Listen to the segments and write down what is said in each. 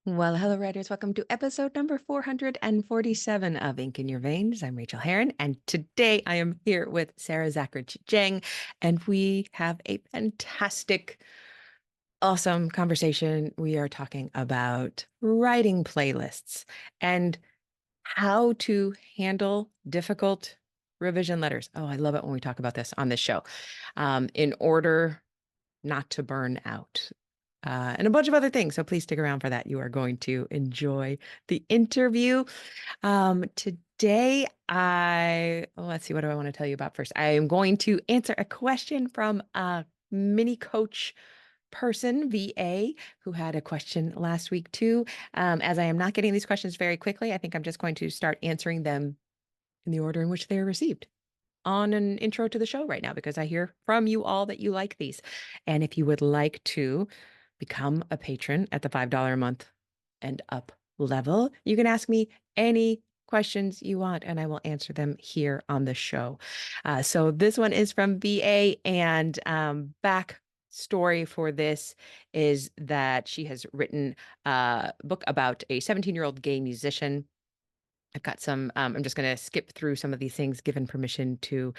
Well, hello, writers. Welcome to episode number 447 of Ink in Your Veins. I'm Rachael Herron, and today I am here with Sarah Zachrich Jeng, and we have a fantastic, awesome conversation. We are talking about writing playlists and how to handle difficult revision letters. Oh, I love it when we talk about this on this show, in order not to burn out, and a bunch of other things. So please stick around for that. You are going to enjoy the interview. Today, let's see, what do I want to tell you about first? I am going to answer a question from a mini coach person, VA, who had a question last week too. As I am not getting these questions very quickly, I think I'm just going to start answering them in the order in which they are received on an intro to the show right now, because I hear from you all that you like these. And if you would like to become a patron at the $5 a month and up level, you can ask me any questions you want, and I will answer them here on the show. So this one is from VA, and back story for this is that she has written a book about a 17-year-old gay musician. I've got some, I'm just going to skip through some of these things, given permission to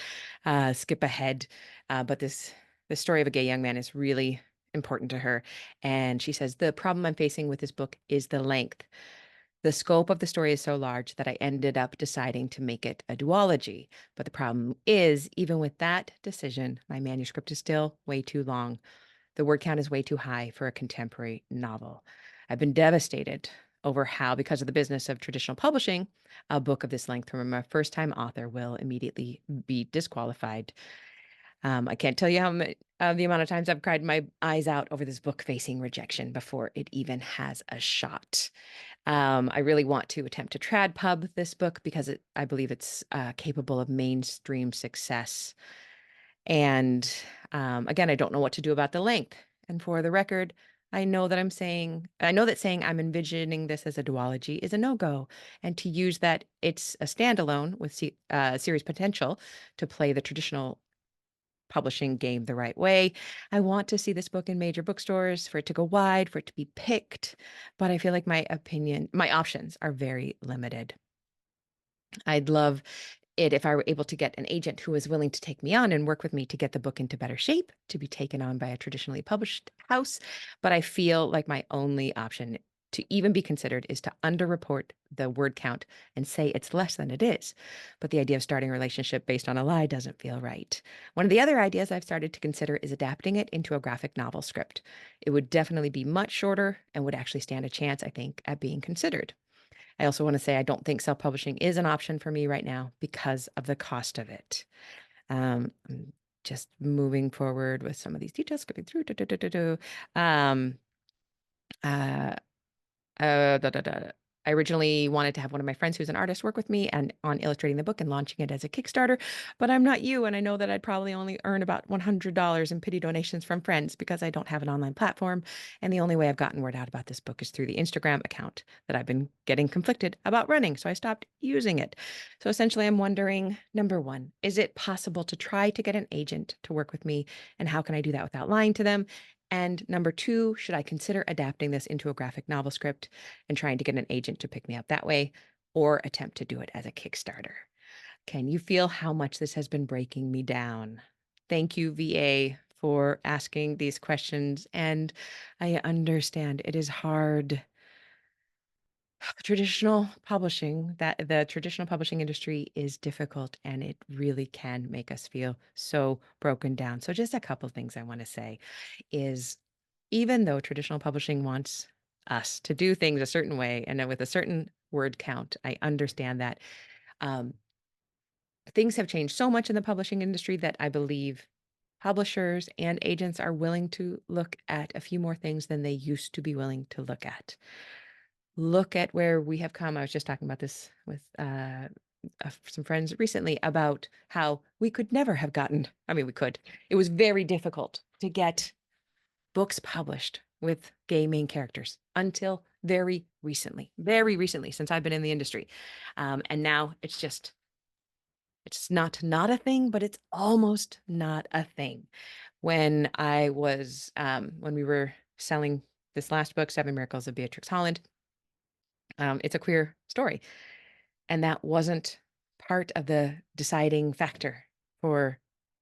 skip ahead. But this story of a gay young man is really important to her. And she says, the problem I'm facing with this book is the length. The scope of the story is so large that I ended up deciding to make it a duology. But the problem is, even with that decision, my manuscript is still way too long. The word count is way too high for a contemporary novel. I've been devastated over how, because of the business of traditional publishing, a book of this length from a first time author will immediately be disqualified. I can't tell you how much, the amount of times I've cried my eyes out over this book facing rejection before it even has a shot. I really want to attempt to trad pub this book because I believe it's capable of mainstream success. And again, I don't know what to do about the length. And for the record, I know that saying I'm envisioning this as a duology is a no-go. And to use that it's a standalone with series potential to play the traditional publishing game the right way. I want to see this book in major bookstores, for it to go wide, for it to be picked. But I feel like my options are very limited. I'd love it if I were able to get an agent who was willing to take me on and work with me to get the book into better shape, to be taken on by a traditionally published house. But I feel like my only option to even be considered is to underreport the word count and say it's less than it is. But the idea of starting a relationship based on a lie doesn't feel right. One of the other ideas I've started to consider is adapting it into a graphic novel script. It would definitely be much shorter and would actually stand a chance, I think, at being considered. I also want to say I don't think self-publishing is an option for me right now because of the cost of it. I'm just moving forward with some of these details, skipping through. Um, uh, da, da, da. I originally wanted to have one of my friends who's an artist work with me and on illustrating the book and launching it as a Kickstarter, but I'm not you, and I know that I'd probably only earn about $100 in pity donations from friends because I don't have an online platform, and the only way I've gotten word out about this book is through the Instagram account that I've been getting conflicted about running, so I stopped using it. So essentially, I'm wondering, number one, is it possible to try to get an agent to work with me, and how can I do that without lying to them? And number two, should I consider adapting this into a graphic novel script and trying to get an agent to pick me up that way, or attempt to do it as a Kickstarter? Can you feel how much this has been breaking me down? Thank you, VA, for asking these questions. And I understand it is hard. The traditional publishing industry is difficult, and it really can make us feel so broken down. So just a couple things I want to say is, even though traditional publishing wants us to do things a certain way and then with a certain word count, I understand that um, things have changed so much in the publishing industry that I believe publishers and agents are willing to look at a few more things than they used to be willing to look at. Look at where we have come. I was just talking about this with some friends recently about how we could never have gotten, I mean, we could. It was very difficult to get books published with gay main characters until very recently, since I've been in the industry. And now it's not a thing, but it's almost not a thing. When we were selling this last book, Seven Miracles of Beatrix Holland, it's a queer story. And that wasn't part of the deciding factor for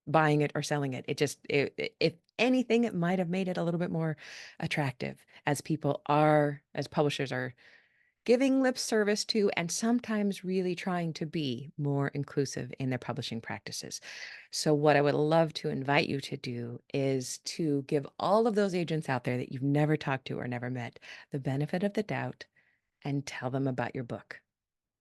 buying it or selling it. If anything, it might have made it a little bit more attractive as as publishers are giving lip service to and sometimes really trying to be more inclusive in their publishing practices. So what I would love to invite you to do is to give all of those agents out there that you've never talked to or never met the benefit of the doubt and tell them about your book.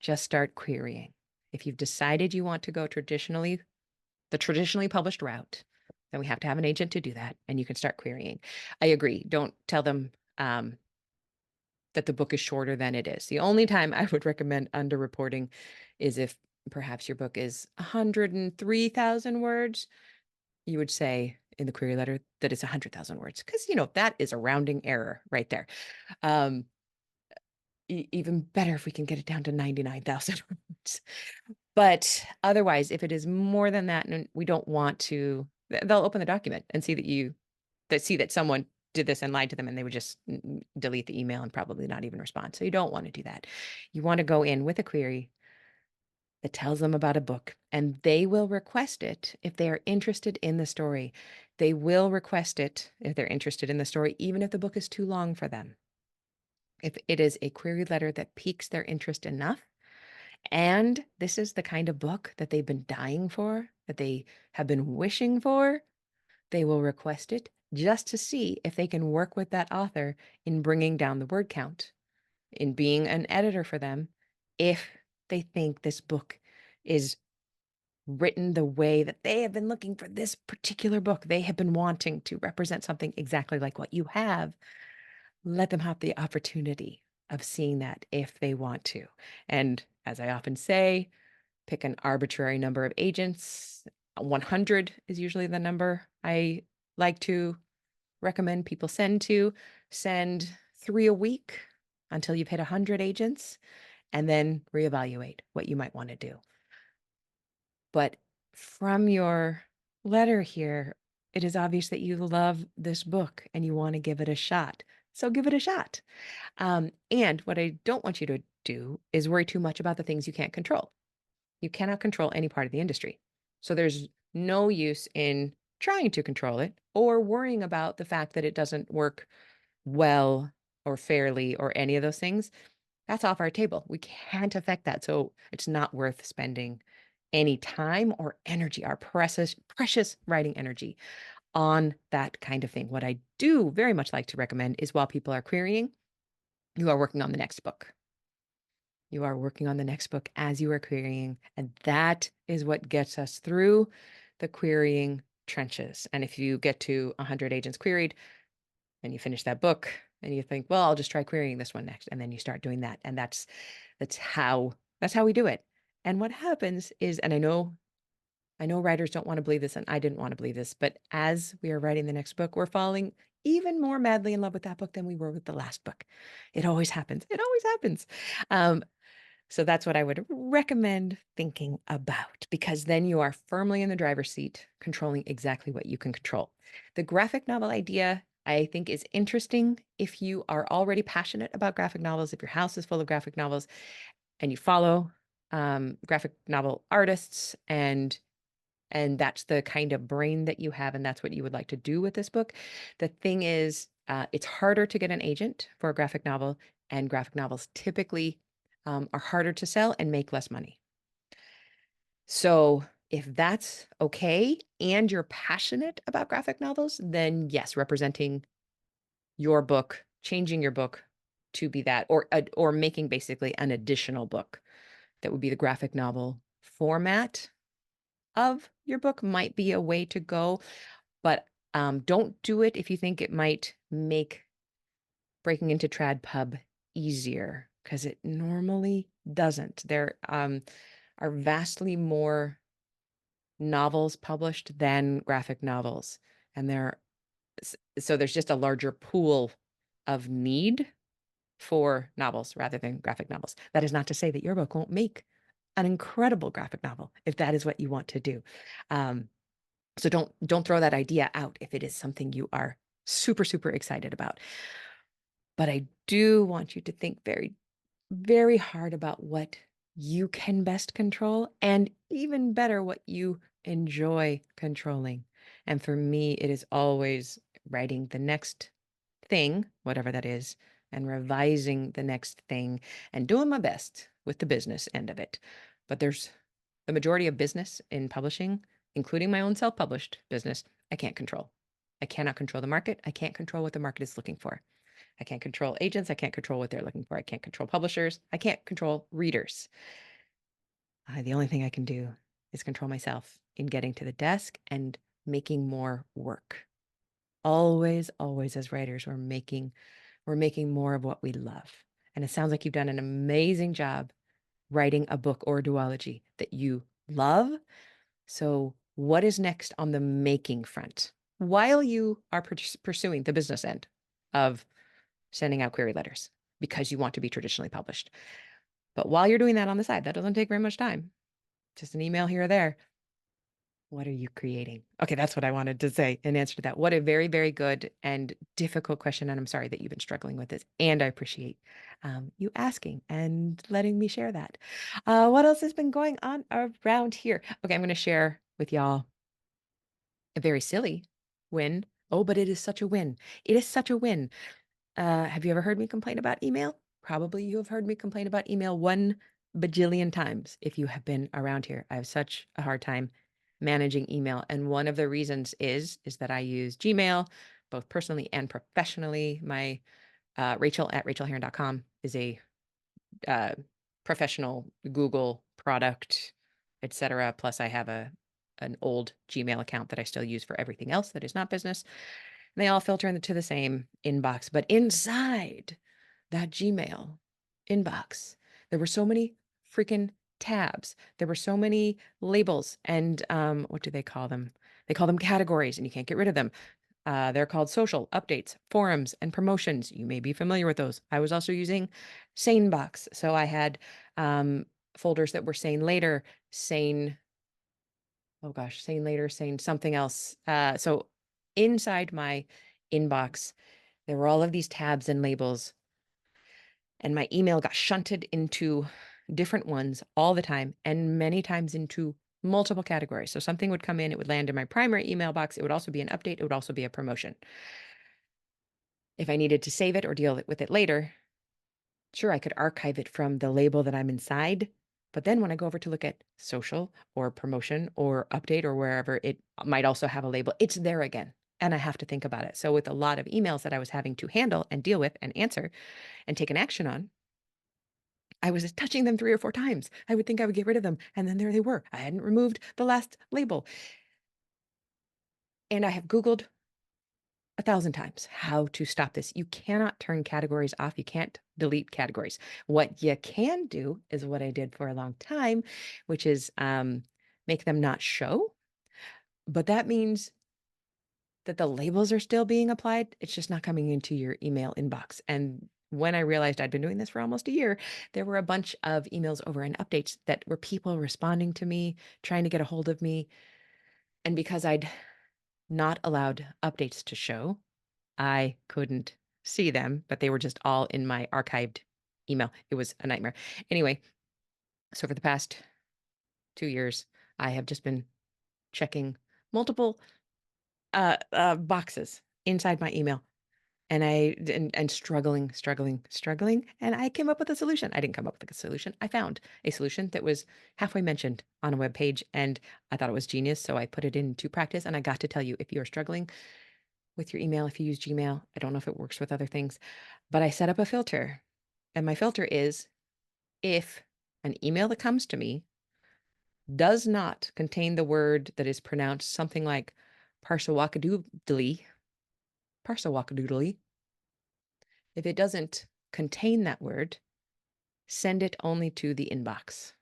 Just start querying. If you've decided you want to go the traditionally published route, then we have to have an agent to do that, and you can start querying. I agree. Don't tell them that the book is shorter than it is. The only time I would recommend underreporting is if perhaps your book is 103,000 words. You would say in the query letter that it's 100,000 words, because that is a rounding error right there. Even better if we can get it down to 99,000 words. But otherwise, if it is more than that, and we don't want to, they'll open the document and see that someone did this and lied to them, and they would just delete the email and probably not even respond. So you don't want to do that. You want to go in with a query that tells them about a book, and they will request it if they are interested in the story. They will request it if they're interested in the story, even if the book is too long for them. If it is a query letter that piques their interest enough, and this is the kind of book that they've been dying for, that they have been wishing for, they will request it just to see if they can work with that author in bringing down the word count, in being an editor for them, if they think this book is written the way that they have been looking for this particular book. They have been wanting to represent something exactly like what you have. Let them have the opportunity of seeing that if they want to. And as I often say, pick an arbitrary number of agents. 100 is usually the number I like to recommend people send to. Send 3 a week until you've hit 100 agents, and then reevaluate what you might want to do. But from your letter here, it is obvious that you love this book and you want to give it a shot. So give it a shot. And what I don't want you to do is worry too much about the things you can't control. You cannot control any part of the industry. So there's no use in trying to control it or worrying about the fact that it doesn't work well or fairly or any of those things. That's off our table. We can't affect that. So it's not worth spending any time or energy, our precious writing energy, on that kind of thing. What I do very much like to recommend is while people are querying, you are working on the next book. You are working on the next book as you are querying. And that is what gets us through the querying trenches. And if you get to 100 agents queried and you finish that book and you think, well, I'll just try querying this one next. And then you start doing that. And that's how we do it. And what happens is, and I know writers don't want to believe this, and I didn't want to believe this, but as we are writing the next book, we're falling even more madly in love with that book than we were with the last book. It always happens. It always happens. So that's what I would recommend thinking about, because then you are firmly in the driver's seat, controlling exactly what you can control. The graphic novel idea, I think, is interesting if you are already passionate about graphic novels, if your house is full of graphic novels and you follow graphic novel artists, and that's the kind of brain that you have, and that's what you would like to do with this book. The thing is, it's harder to get an agent for a graphic novel, and graphic novels typically are harder to sell and make less money. So if that's okay and you're passionate about graphic novels, then yes, representing your book, changing your book to be that, or making basically an additional book that would be the graphic novel format of your book might be a way to go. But don't do it if you think it might make breaking into trad pub easier, because it normally doesn't. There are vastly more novels published than graphic novels, and so there's just a larger pool of need for novels rather than graphic novels. That is not to say that your book won't make an incredible graphic novel if that is what you want to do. So don't throw that idea out if it is something you are super, super excited about. But I do want you to think very, very hard about what you can best control, and even better, what you enjoy controlling. And for me, it is always writing the next thing, whatever that is, and revising the next thing and doing my best with the business end of it. But there's the majority of business in publishing, including my own self-published business, I can't control. I cannot control the market. I can't control what the market is looking for. I can't control agents. I can't control what they're looking for. I can't control publishers. I can't control readers. The only thing I can do is control myself in getting to the desk and making more work. Always, always, as writers, we're making more of what we love. And it sounds like you've done an amazing job writing a book or a duology that you love. So what is next on the making front while you are pursuing the business end of sending out query letters because you want to be traditionally published? But while you're doing that on the side, that doesn't take very much time. Just an email here or there. What are you creating? Okay, that's what I wanted to say in answer to that. What a very, very good and difficult question. And I'm sorry that you've been struggling with this. And I appreciate you asking and letting me share that. What else has been going on around here? Okay, I'm going to share with y'all a very silly win. Oh, but it is such a win. It is such a win. Have you ever heard me complain about email? Probably you have heard me complain about email 1 bajillion times if you have been around here. I have such a hard time managing email. And one of the reasons is that I use Gmail, both personally and professionally. My Rachel at rachelherron.com is a professional Google product, etc. Plus I have an old Gmail account that I still use for everything else that is not business. And they all filter into the same inbox. But inside that Gmail inbox, there were so many freaking tabs. There were so many labels and what do they call them? They call them categories, and you can't get rid of them. They're called social updates, forums, and promotions. You may be familiar with those. I was also using SaneBox. So I had folders that were Sane Later, Sane, oh gosh, Sane Later, Sane something else. So inside my inbox, there were all of these tabs and labels, and my email got shunted into different ones all the time, and many times into multiple categories. So something would come in, it would land in my primary email box. It would also be an update. It would also be a promotion. If I needed to save it or deal with it later, sure, I could archive it from the label that I'm inside. But then when I go over to look at social or promotion or update or wherever, it might also have a label. It's there again. And I have to think about it. So with a lot of emails that I was having to handle and deal with and answer and take an action on, I was touching them 3 or 4 times. I would think I would get rid of them. And then there they were. I hadn't removed the last label. And I have Googled 1,000 times how to stop this. You cannot turn categories off. You can't delete categories. What you can do is what I did for a long time, which is make them not show. But that means that the labels are still being applied. It's just not coming into your email inbox. And when I realized I'd been doing this for almost a year, there were a bunch of emails over and updates that were people responding to me, trying to get a hold of me. And because I'd not allowed updates to show, I couldn't see them, but they were just all in my archived email. It was a nightmare. Anyway, so for the past 2 years, I have just been checking multiple boxes inside my email, and struggling, and I came up with a solution. I didn't come up with a solution. I found a solution that was halfway mentioned on a web page, and I thought it was genius, so I put it into practice. And I got to tell you, if you're struggling with your email, if you use Gmail, I don't know if it works with other things, but I set up a filter, and my filter is if an email that comes to me does not contain the word that is pronounced something like parsawakadoodly, parsawakadoodly, if it doesn't contain that word, send it only to the inbox.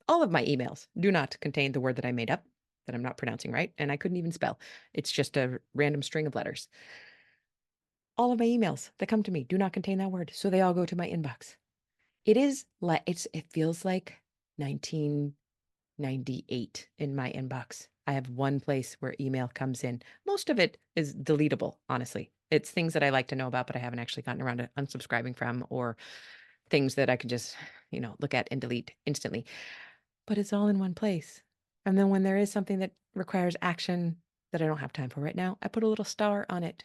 All of my emails do not contain the word that I made up, that I'm not pronouncing right, and I couldn't even spell. It's just a random string of letters. All of my emails that come to me do not contain that word, so they all go to my inbox. It feels like 1998 in my inbox. I have one place where email comes in. Most of it is deletable, honestly. It's things that I like to know about, but I haven't actually gotten around to unsubscribing from, or things that I could just, look at and delete instantly. But it's all in one place. And then when there is something that requires action that I don't have time for right now, I put a little star on it.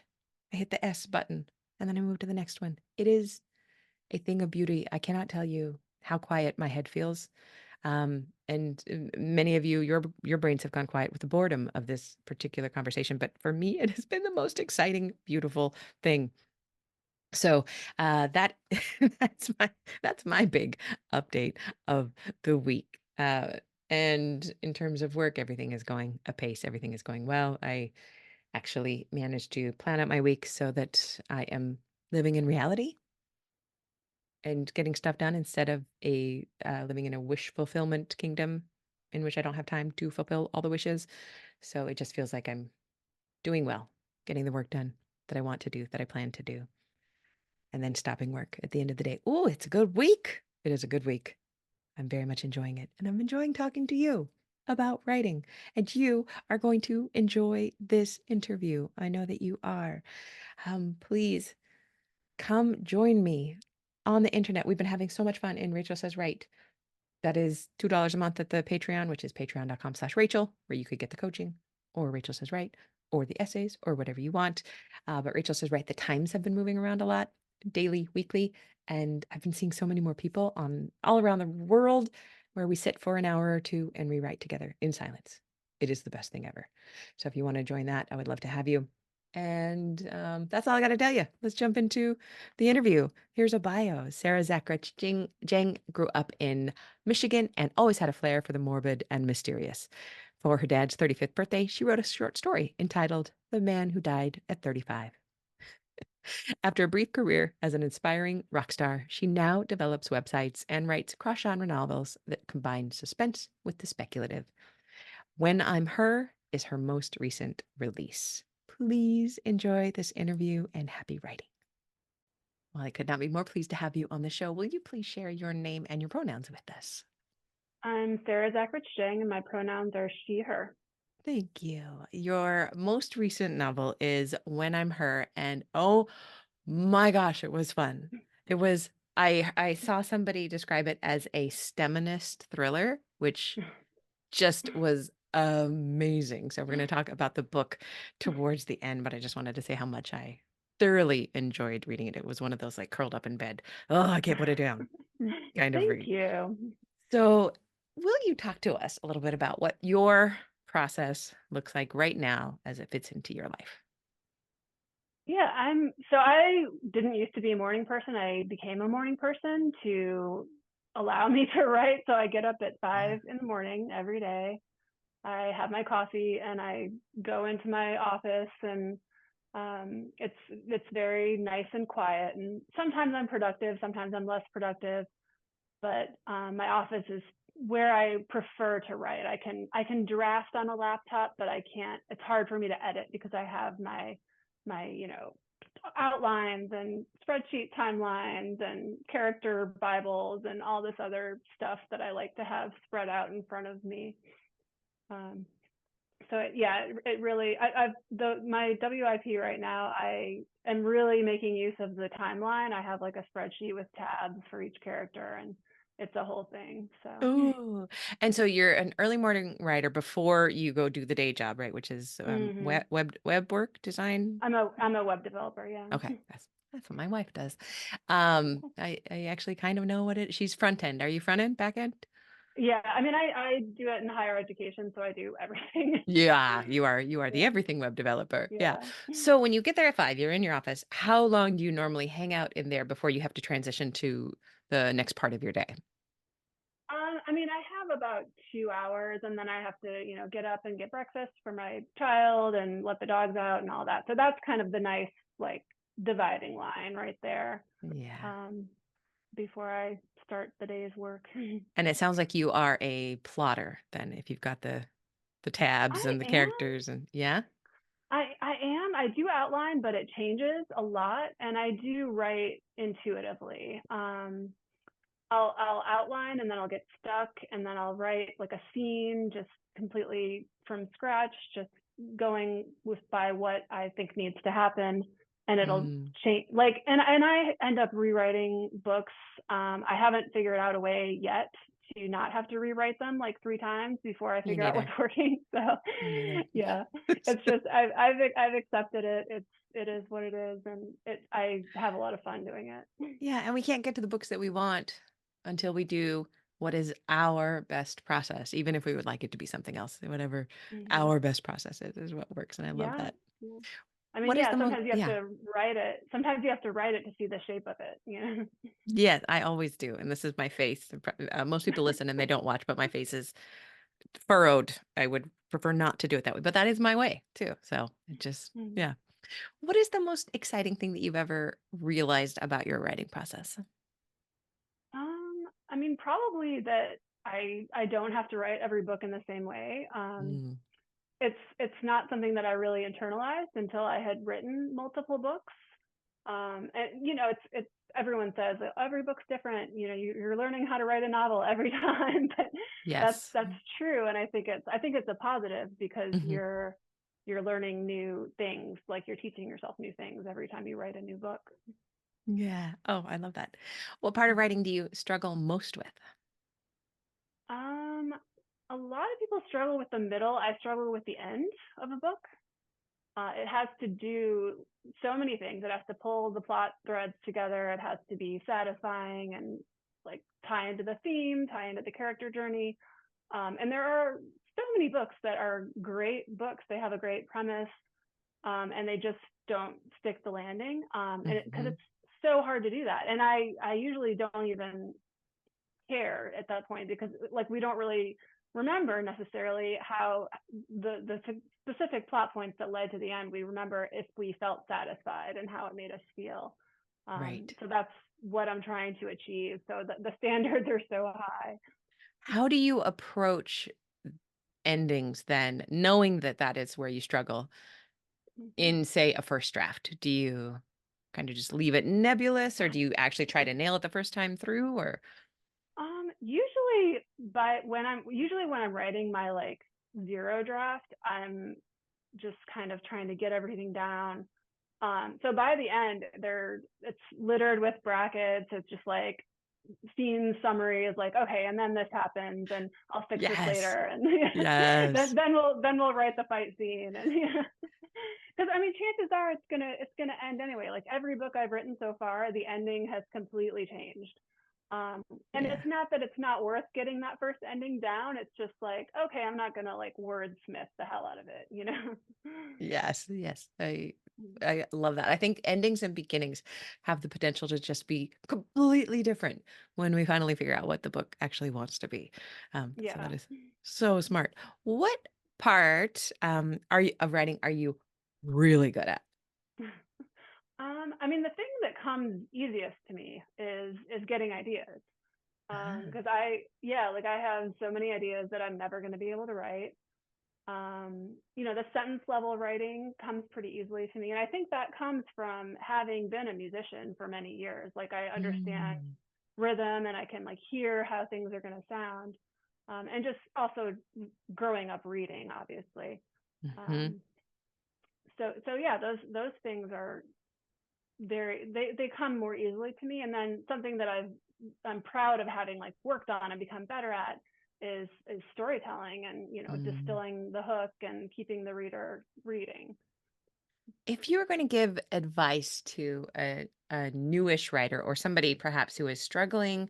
I hit the S button and then I move to the next one. It is a thing of beauty. I cannot tell you how quiet my head feels. And many of you, your brains have gone quiet with the boredom of this particular conversation. But for me, it has been the most exciting, beautiful thing. So that that's my big update of the week. And in terms of work, everything is going apace. Everything is going well. I actually managed to plan out my week so that I am living in reality and getting stuff done instead of a living in a wish fulfillment kingdom in which I don't have time to fulfill all the wishes. So it just feels like I'm doing well, getting the work done that I want to do, that I plan to do, and then stopping work at the end of the day. Oh, it's a good week. It is a good week. I'm very much enjoying it. And I'm enjoying talking to you about writing. And you are going to enjoy this interview. I know that you are. Please come join me on the internet. We've been having so much fun in Rachel Says Right. That is $2 a month at the Patreon, which is patreon.com/Rachel, where you could get the coaching, or Rachel Says Right, or the essays, or whatever you want. But Rachel Says Right, the times have been moving around a lot, daily, weekly, and I've been seeing so many more people on all around the world where we sit for an hour or two and we write together in silence. It is the best thing ever. So if you want to join that, I would love to have you. And that's all I got to tell you. Let's jump into the interview. Here's a bio. Sarah Zachrich Jeng grew up in Michigan and always had a flair for the morbid and mysterious. For her dad's 35th birthday, she wrote a short story entitled The Man Who Died at 35. After a brief career as an inspiring rock star, she now develops websites and writes cross-genre novels that combine suspense with the speculative. When I'm Her is her most recent release. Please enjoy this interview and happy writing. Well, I could not be more pleased to have you on the show. Will you please share your name and your pronouns with us? I'm Sarah Zachrich Jeng, and my pronouns are she, her. Thank you. Your most recent novel is When I'm Her, and oh my gosh, it was fun. It was I saw somebody describe it as a STEMinist thriller, which just was amazing. So we're going to talk about the book towards the end, but I just wanted to say how much I thoroughly enjoyed reading it. It was one of those like curled up in bed. Oh, I can't put it down kind of Thank read. you. So, will you talk to us a little bit about what your process looks like right now as it fits into your life? Yeah, I didn't used to be a morning person. I became a morning person to allow me to write. So I get up at Yeah. 5 in the morning every day. I have my coffee and I go into my office, and it's very nice and quiet. And sometimes I'm productive, sometimes I'm less productive. But my office is where I prefer to write. I can draft on a laptop, but I can't. It's hard for me to edit because I have my outlines and spreadsheet timelines and character bibles and all this other stuff that I like to have spread out in front of me. Um, yeah, it really. I've my WIP right now. I am really making use of the timeline. I have like a spreadsheet with tabs for each character, and it's a whole thing. So Oh, and so you're an early morning writer before you go do the day job, right? Which is hmm web work design. I'm a web developer. Yeah. Okay, that's what my wife does. I actually kind of know what it. She's front end. Are you front end, back end? Yeah. I mean, I do it in higher education, so I do everything. Yeah, you are the Yeah. everything web developer. Yeah. Yeah. So when you get there at 5, you're in your office. How long do you normally hang out in there before you have to transition to the next part of your day? I mean, I have about 2 hours, and then I have to, get up and get breakfast for my child and let the dogs out and all that. So that's kind of the nice, like, dividing line right there, Yeah. um, before I start the day's work. And it sounds like you are a plotter then, if you've got the tabs I and the am. characters and yeah. I am. I do outline, but it changes a lot, and I do write intuitively. I'll outline, and then I'll get stuck, and then I'll write like a scene just completely from scratch, just going with by what I think needs to happen. and it'll Mm. change. Like, and I end up rewriting books. I haven't figured out a way yet to not have to rewrite them like 3 times before I Me figure out what's neither. working. So Me neither. yeah, it's just I've accepted it. It is what it is, and I have a lot of fun doing it. Yeah, and we can't get to the books that we want until we do what is our best process, even if we would like it to be something else. Whatever Hmm. our best process is what works. And I love Yeah. that. Yeah. I mean, What is yeah, the most, sometimes you have yeah. to write it. Sometimes you have to write it to see the shape of it, you know? Yeah, I always do. And this is my face. Most people listen and they don't watch, but my face is furrowed. I would prefer not to do it that way, but that is my way too. So it just, Mhm. yeah. What is the most exciting thing that you've ever realized about your writing process? I mean, probably that I don't have to write every book in the same way. Mm, It's not something that I really internalized until I had written multiple books. And it's everyone says that every book's different. You're learning how to write a novel every time, but yes. that's true. And I think it's a positive because Hmm. you're learning new things, like you're teaching yourself new things every time you write a new book. Yeah. Oh, I love that. What part of Mhm. writing do you struggle most with? Um, a lot of people struggle with the middle. I struggle with the end of a book. It has to do so many things. It has to pull the plot threads together. It has to be satisfying and like tie into the theme, tie into the character journey. And there are so many books that are great books. They have a great premise, and they just don't stick the landing. And because Hmm. it's so hard to do that, and I usually don't even care at that point because like we don't really remember necessarily how the specific plot points that led to the end. We remember if we felt satisfied and how it made us feel. Right. So that's what I'm trying to achieve. So the standards are so high. How do you approach endings then, knowing that that is where you struggle Mhm. in, say, a first draft? Do you kind of just leave it nebulous or do you actually try to nail it the first time through or? Usually when I'm writing my like zero draft, I'm just kind of trying to get everything down. So by the end, it's littered with brackets. It's just like scene summary is like, okay, and then this happens, and I'll fix this Yes. later, and Yes. then we'll write the fight scene, and because I mean, chances are it's gonna end anyway. Like every book I've written so far, the ending has completely changed. Um, and Yeah. it's not that it's not worth getting that first ending down. It's just like, okay, I'm not gonna like wordsmith the hell out of it. Yes, yes. I love that. I think endings and beginnings have the potential to just be completely different when we finally figure out what the book actually wants to be. So Yeah. that is so smart. What part are you of writing are you really good at? I mean, the thing that comes easiest to me is getting ideas. Ah. Because yeah, like I have so many ideas that I'm never going to be able to write. The sentence level writing comes pretty easily to me, and I think that comes from having been a musician for many years. Like I understand Mm. rhythm, and I can like hear how things are going to sound, and just also growing up reading, obviously. Mhm. Um, so yeah, those things are they come more easily to me. And then something that I'm proud of having like worked on and become better at is storytelling, and Mm. distilling the hook and keeping the reader reading. If you were going to give advice to a newish writer or somebody perhaps who is struggling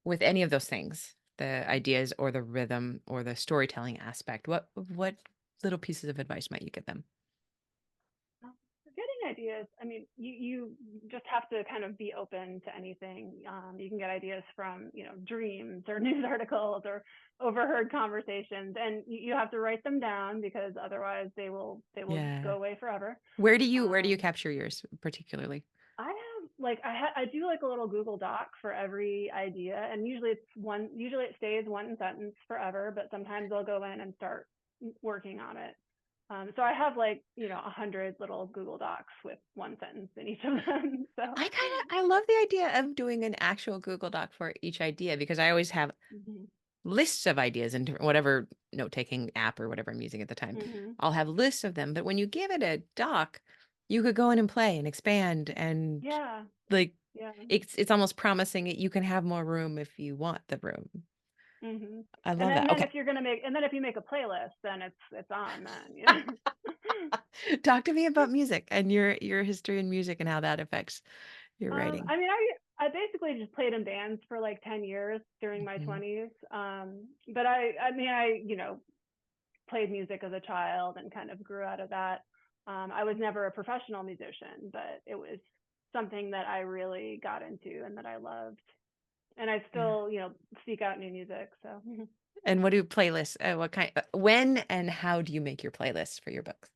with any of those things, the ideas or the rhythm or the storytelling aspect, what little pieces of advice might you give them? For getting ideas, I mean, you just have to kind of be open to anything. You can get ideas from dreams or news articles or overheard conversations, and you have to write them down because otherwise they will go Yeah. away forever. Where do you um, capture yours particularly? I have like I do like a little Google Doc for every idea, and usually it stays one sentence forever, but sometimes I'll go in and start working on it. So I have like 100 little Google Docs with one sentence in each of them. So I love the idea of doing an actual Google Doc for each idea because I always have mhm, lists of ideas in whatever note-taking app or whatever I'm using at the time. mhm, I'll have lists of them, but when you give it a doc, You could go in and play and expand and Yeah, like yeah. it's almost promising that you can have more room if you want the room. hmm I And love then, that. then Okay. if you're gonna make, and then if you make a playlist, then it's on then, you know. Talk to me about music and your history in music and how that affects your writing. I mean, I basically just played in bands for like 10 years during my Mhm. 20s. But I mean, I played music as a child and kind of grew out of that. I was never a professional musician, but it was something that I really got into and that I loved. And I Yeah. still, seek out new music. So, And what do playlists, what kind, when and how do you make your playlists for your books?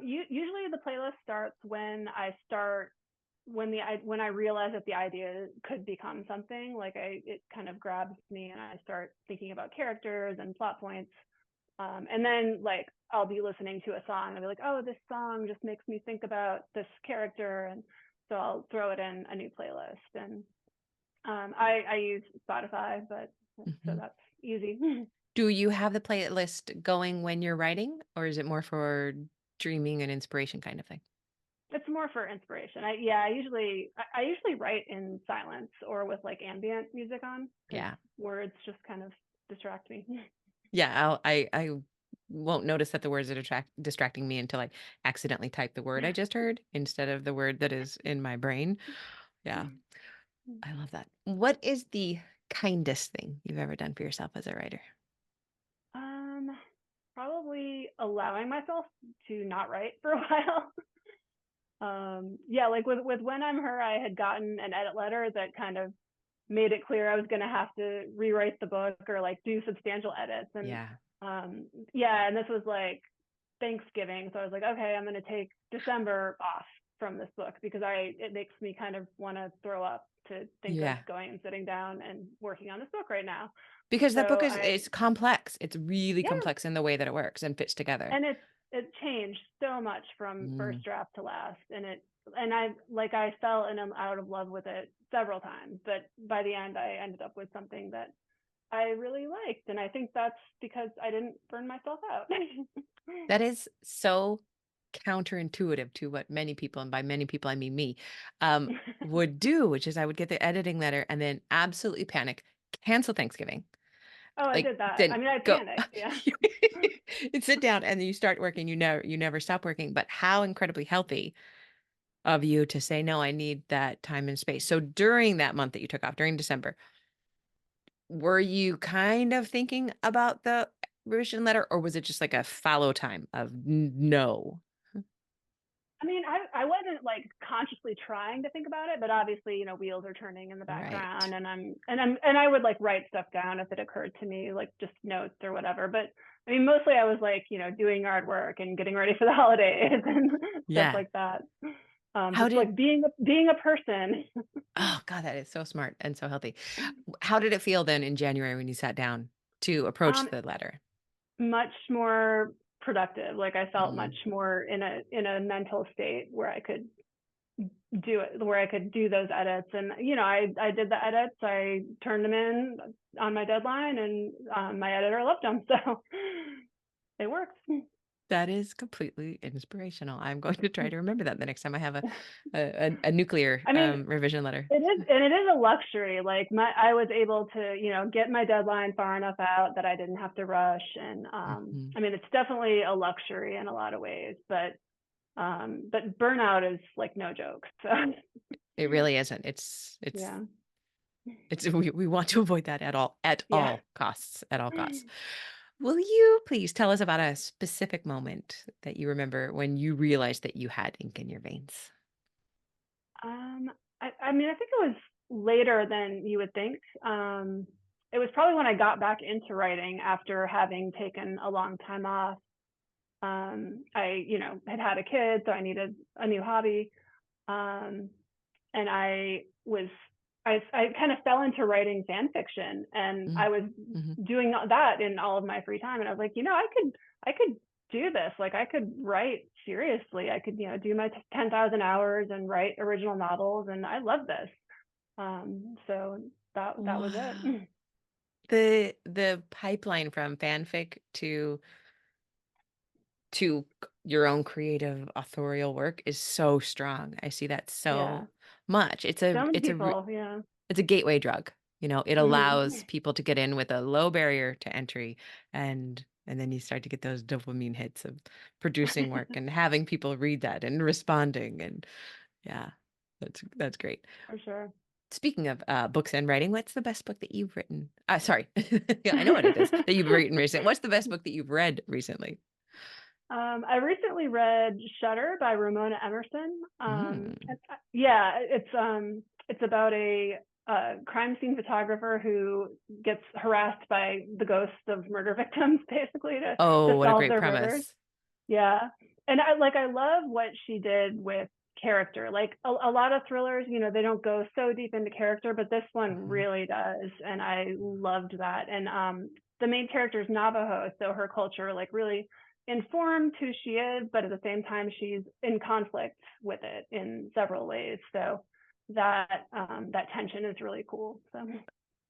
usually the playlist starts when I start when I realize that the idea could become something like it kind of grabs me and I start thinking about characters and plot points. And then like I'll be listening to a song and I'll be like, oh, this song just makes me think about this character, and so I'll throw it in a new playlist. And I use Spotify, but so Mhm. that's easy. Do you have the playlist going when you're writing, or is it more for dreaming and inspiration kind of thing? It's more for inspiration. I usually write in silence or with like ambient music on because Yeah. words just kind of distract me. Yeah, I won't notice that the words that distracting me until I accidentally type the word I just heard instead of the word that is in my brain. Yeah, I love that. What is the kindest thing you've ever done for yourself as a writer? um, Probably allowing myself to not write for a while. Yeah, like with When I'm Her, I had gotten an edit letter that kind of made it clear I was going to have to rewrite the book or like do substantial edits. And Yeah. yeah, and this was like Thanksgiving, so I was like, okay, I'm going to take December off from this book because it makes me kind of want to throw up to think of Yeah. going and sitting down and working on this book right now. Because that book So is complex. It's really yeah, complex in the way that it works and fits together. and it changed so much from Mm, first draft to last, and I fell in and out of love with it several times, but by the end I ended up with something that I really liked, and I think that's because I didn't burn myself out. that is so counterintuitive to what many people, and by many people I mean me, would do, which is I would get the editing letter and then absolutely panic, cancel Thanksgiving, Oh, I like did that. I then mean, I go panicked. Yeah. and sit down and then you start working. You never stop working. But how incredibly healthy of you to say no, I need that time and space. So during that month that you took off during December, were you kind of thinking about the revision letter, or was it just like a fallow time of no? I mean, I wasn't like consciously trying to think about it, but obviously, wheels are turning in the Right. background, and I would like write stuff down if it occurred to me, like just notes or whatever. But I mean, mostly I was like, doing yard work and getting ready for the holidays and stuff Yeah. like that. How Just did like being a person. Oh god, that is so smart and so healthy. How did it feel then in January when you sat down to approach um, the letter? Much more productive. Like I felt much Mm. more in a mental state where I could where I could do those edits. And I did the edits. I turned them in on my deadline, and my editor loved them, so it worked. That is completely inspirational. I'm going to try to remember that the next time I have a nuclear I mean, revision letter. it is a luxury. Like I was able to get my deadline far enough out that I didn't have to rush. And Mhm. I mean, it's definitely a luxury in a lot of ways, but burnout is like no joke. So It really isn't. yeah, It's we want to avoid that at yeah. all costs, at all costs. Will you please tell us about a specific moment that you remember when you realized that you had ink in your veins? I mean, I think it was later than you would think. It was probably when I got back into writing after having taken a long time off. I, had a kid, so I needed a new hobby. Um, and I kind of fell into writing fan fiction, and Mm, I was mhm. doing that in all of my free time. And I was like, I could do this. Like I could write seriously. I could, do my 10,000 hours and write original novels. And I love this. So that was Wow. it. The pipeline from fanfic to to your own creative authorial work is so strong. I see that Yeah. so much. So many people, yeah. It's a gateway drug. You know, it allows Mhm. people to get in with a low barrier to entry, and then you start to get those dopamine hits of producing work and having people read that and responding, and yeah, that's great. For sure. Speaking of books and writing, what's the best book that you've written? Sorry. Yeah, I know what it is that you've written recently. What's the best book that you've read recently? I recently read Shutter by Ramona Emerson. Mm. Yeah, it's about a crime scene photographer who gets harassed by the ghosts of murder victims, basically Oh, to what a solve great their murders. premise. Yeah. And I love what she did with character. Like a lot of thrillers, they don't go so deep into character, but this one Mhm. really does. And I loved that. And the main character is Navajo, so her culture like really informed who she is, but at the same time she's in conflict with it in several ways. So that tension is really cool. So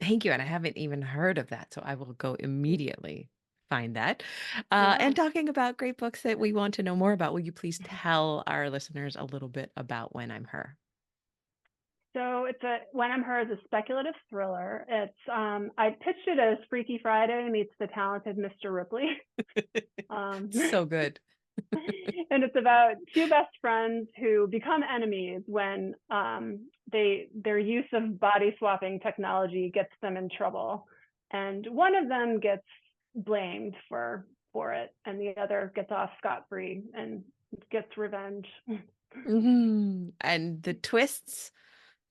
Thank you. And I haven't even heard of that, so I will go immediately find that. yeah. And talking about great books that we want to know more about, will you please tell our listeners a little bit about When I'm Her? So it's a When I'm Her is a speculative thriller. It's I pitched it as Freaky Friday meets the talented Mr. Ripley. Um, So good. and it's about two best friends who become enemies when their use of body swapping technology gets them in trouble, and one of them gets blamed for it, and the other gets off scot free and gets revenge. And the twists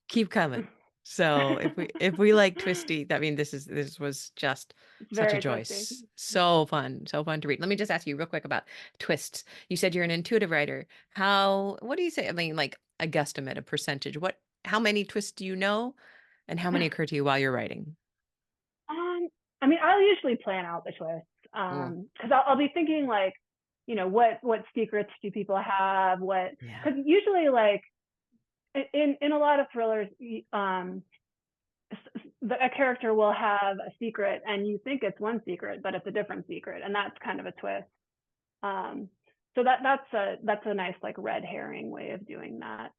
keep coming. So if we like twisty, I mean this was just It's such a very joy. twisty. So fun to read. Let me just ask you real quick about twists. You said you're an intuitive writer. What do you say? I mean, like a guesstimate, a percentage. How many twists do you know? And how many occur to you while you're writing? Um, I mean, I'll usually plan out the twists Mm, because I'll be thinking like, what secrets do people have? What yeah. Because usually like in a lot of thrillers, a character will have a secret and you think it's one secret, but it's a different secret, and that's kind of a twist. Um, so that's a nice like red herring way of doing that.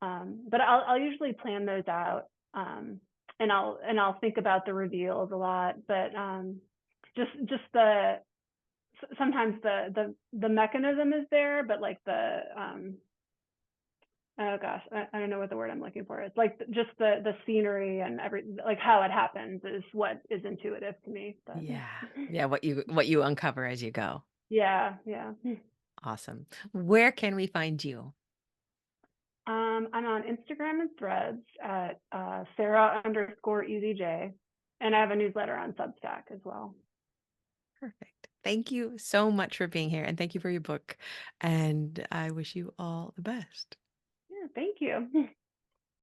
But I'll usually plan those out, and I'll think about the reveals a lot. But just the sometimes the mechanism is there, but like oh gosh, I don't know what the word I'm looking for is. Like just the scenery and like how it happens is what is intuitive to me. But Yeah. Yeah, what you uncover as you go. yeah, yeah. Awesome. Where can we find you? I'm on Instagram and Threads at Sarah_EasyJ, and I have a newsletter on Substack as well. Perfect. Thank you so much for being here and thank you for your book. And I wish you all the best. Yeah, thank you.